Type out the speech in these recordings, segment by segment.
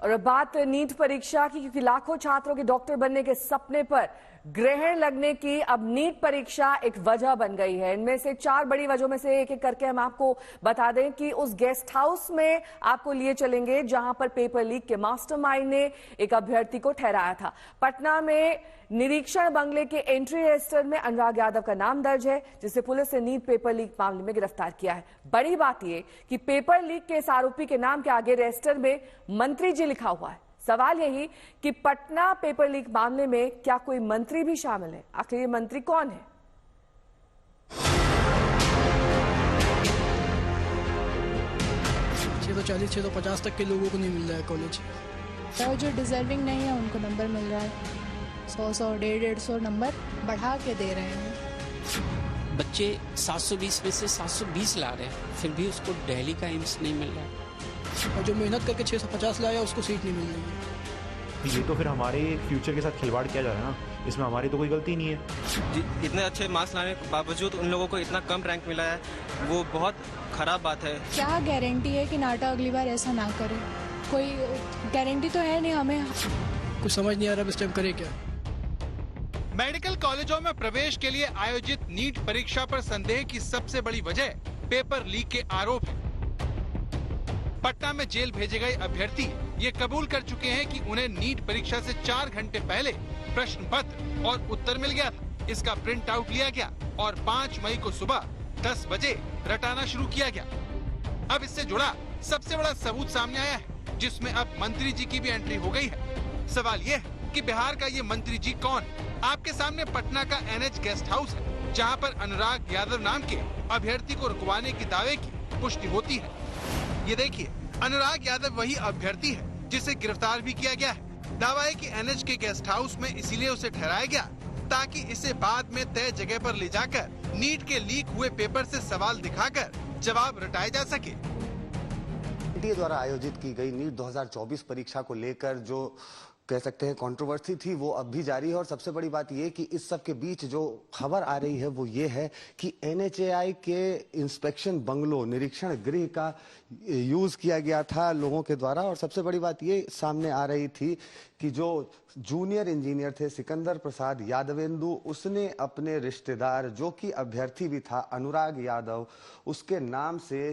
और अब बात नीट परीक्षा की, क्योंकि लाखों छात्रों के डॉक्टर बनने के सपने पर ग्रहण लगने की अब नीट परीक्षा एक वजह बन गई है। इनमें से 4 बड़ी वजहों में से एक एक करके हम आपको बता दें कि उस गेस्ट हाउस में आपको लिए चलेंगे जहां पर पेपर लीक के मास्टरमाइंड ने एक अभ्यर्थी को ठहराया था। पटना में निरीक्षण बंगले के एंट्री रजिस्टर में अनुराग यादव का नाम दर्ज है, जिसे पुलिस ने नीट पेपर लीक मामले में गिरफ्तार किया है। बड़ी बात यह कि पेपर लीक के इस आरोपी के नाम के आगे रजिस्टर में मंत्री जी लिखा हुआ है। सवाल यही कि पटना पेपर लीक मामले में क्या कोई मंत्री भी शामिल है? आखिर ये मंत्री कौन है? 640 650 तक के लोगों को नहीं मिल रहा है कॉलेज। तो जो डिजर्विंग नहीं है उनको नंबर मिल रहा है। 100 150 नंबर बढ़ा के दे रहे हैं। बच्चे 720 में से 720 ला रहे हैं, फिर भी उसको दिल्ली का एम्स नहीं मिल रहा है। और जो मेहनत करके 650 लाया उसको सीट नहीं मिल रही है। ये तो फिर हमारे फ्यूचर के साथ खिलवाड़ किया जा रहा है ना, इसमें हमारी तो कोई गलती नहीं है। इतने अच्छे मार्क्स लाने के बावजूद उन लोगों को इतना कम रैंक मिला है, वो बहुत खराब बात है। क्या गारंटी है कि नाटा अगली बार ऐसा ना करे? कोई गारंटी तो है नहीं हमें। कुछ समझ नहीं आ रहा इस टाइम करे क्या। मेडिकल कॉलेजों में प्रवेश के लिए आयोजित नीट परीक्षा पर संदेह की सबसे बड़ी वजह पेपर लीक के आरोप है। पटना में जेल भेजे गए अभ्यर्थी ये कबूल कर चुके हैं कि उन्हें नीट परीक्षा से 4 घंटे पहले प्रश्न पत्र और उत्तर मिल गया था। इसका प्रिंट आउट लिया गया और 5 मई को सुबह 10 बजे रटाना शुरू किया गया। अब इससे जुड़ा सबसे बड़ा सबूत सामने आया है, जिसमें अब मंत्री जी की भी एंट्री हो गई है। सवाल ये है कि बिहार का ये मंत्री जी कौन? आपके सामने पटना का NH गेस्ट हाउस है, जहां पर अनुराग यादव नाम के अभ्यर्थी को रुकवाने की दावे की पुष्टि होती है। ये देखिए, अनुराग यादव वही अभ्यर्थी है जिसे गिरफ्तार भी किया गया है। दावा है कि NH के गेस्ट हाउस में इसीलिए उसे ठहराया गया ताकि इसे बाद में तय जगह पर ले जाकर नीट के लीक हुए पेपर से सवाल दिखाकर जवाब रटाए जा सके। एनटीए द्वारा आयोजित की गई नीट 2024 परीक्षा को लेकर जो कह सकते हैं कंट्रोवर्सी थी, वो अब भी जारी है। और सबसे बड़ी बात ये कि इस सब के बीच जो खबर आ रही है वो ये है कि NHAI के इंस्पेक्शन बंगलो, निरीक्षण गृह का यूज किया गया था लोगों के द्वारा। और सबसे बड़ी बात ये सामने आ रही थी कि जो जूनियर इंजीनियर थे सिकंदर प्रसाद यादवेंदु, उसने अपने रिश्तेदार जो कि अभ्यर्थी भी था अनुराग यादव, उसके नाम से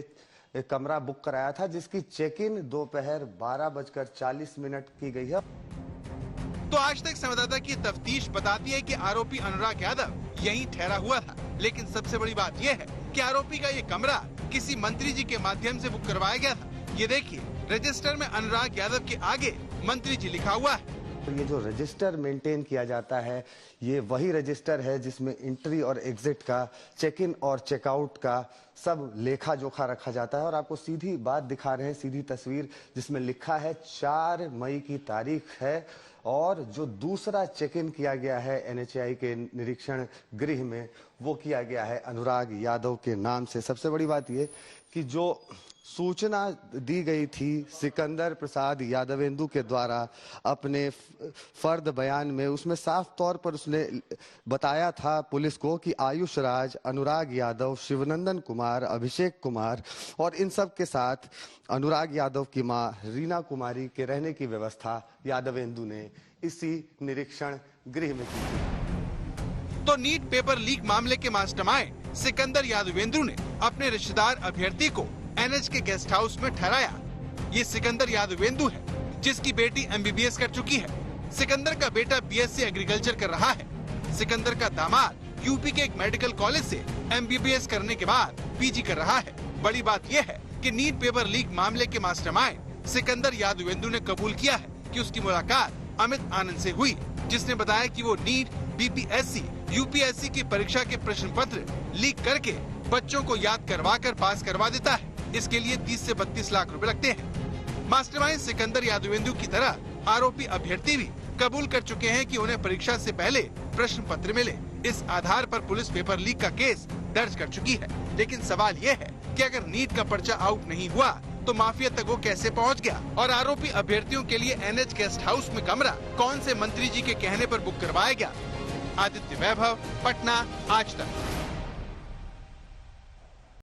एक कमरा बुक कराया था, जिसकी चेक इन दोपहर 12:40 की गई है। तो आज तक संवाददाता की तफ्तीश बताती है कि आरोपी अनुराग यादव यहीं ठहरा हुआ था। लेकिन सबसे बड़ी बात यह है कि आरोपी का ये कमरा किसी मंत्री जी के माध्यम से बुक करवाया गया था। ये देखिए, रजिस्टर में अनुराग यादव के आगे मंत्री जी लिखा हुआ है। ये जो रजिस्टर मेंटेन किया जाता है, ये वही रजिस्टर है जिसमें एंट्री और एग्जिट का, चेक इन और चेकआउट का सब लेखा जोखा रखा जाता है। और आपको सीधी बात दिखा रहे हैं, सीधी तस्वीर, जिसमें लिखा है 4 मई की तारीख है। और जो दूसरा चेक इन किया गया है NHAI के निरीक्षण गृह में, वो किया गया है अनुराग यादव के नाम से। सबसे बड़ी बात ये कि जो सूचना दी गई थी सिकंदर प्रसाद यादवेंदु के द्वारा अपने फर्द बयान में, उसमें साफ तौर पर उसने बताया था पुलिस को कि आयुष राज, अनुराग यादव, शिवनंदन कुमार, अभिषेक कुमार और इन सब के साथ अनुराग यादव की मां रीना कुमारी के रहने की व्यवस्था यादवेंदु ने इसी निरीक्षण गृह में की थी। तो नीट पेपर लीक मामले के मास्टरमाइंड सिकंदर यादवेंदु ने अपने रिश्तेदार अभ्यर्थी को NH के गेस्ट हाउस में ठहराया। ये सिकंदर यादवेंदु है, जिसकी बेटी MBBS कर चुकी है। सिकंदर का बेटा BSc एग्रीकल्चर कर रहा है। सिकंदर का दामाद यूपी के एक मेडिकल कॉलेज से MBBS करने के बाद PG कर रहा है। बड़ी बात यह है कि नीट पेपर लीक मामले के मास्टरमाइंड सिकंदर यादवेंदु ने कबूल किया है कि उसकी मुलाकात अमित आनंद से हुई, जिसने बताया कि वो नीट, BPSC, UPSC की परीक्षा के प्रश्न पत्र लीक करके बच्चों को याद करवा कर पास करवा देता है। इसके लिए 30 से 32 लाख रुपए लगते हैं। मास्टरमाइंड सिकंदर यादवेंदु की तरह आरोपी अभ्यर्थी भी कबूल कर चुके हैं कि उन्हें परीक्षा से पहले प्रश्न पत्र मिले। इस आधार पर पुलिस पेपर लीक का केस दर्ज कर चुकी है। लेकिन सवाल ये है कि अगर नीट का पर्चा आउट नहीं हुआ तो माफिया तक वो कैसे पहुंच गया? और आरोपी अभ्यर्थियों के लिए NH गेस्ट हाउस में कमरा कौन से मंत्री जी के कहने पर बुक करवाया गया? आदित्य वैभव, पटना, आज तक।